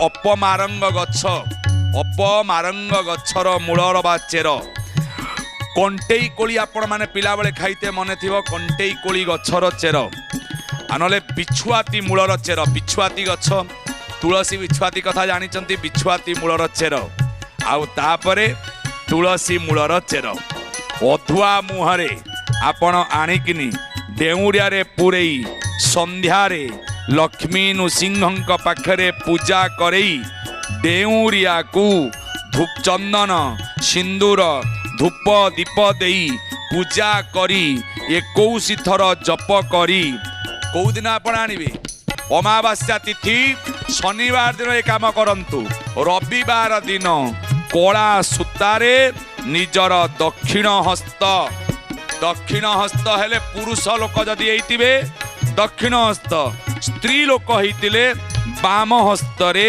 अपमारंग गछ अपमारंग गछर मूलर बा चेर कंटेई कोली आपण माने पिला बेले खाइते मने थिबो कंटेई कोली गछर चेर आनले बिछुआती मूलर चेर बिछुआती गछ तुलसी बिछुआती कथा जानिचंती बिछुआती मूलर चेर आउ तापरे तुलसी मूलर चेर अधुआ मुहरे आपण आनिकिनी डेउरिया रे पुरेई संध्यारे लक्ष्मी नृसिंहंक पाखरे पूजा करई डेउरिया को धूप चंदन सिंदूर धूप दीप देई पूजा करी 21 थर जप करी कौ दिन आपण आनिबे अमावास्या तिथि शनिवार दिन ये काम करंतु रविवार दिन कला सूतारे निजर दक्षिण हस्त हेले पुरुष लोक जदि होइतिबे दक्षिण हस्त स्त्री लोक होइतिले बाम हस्तरे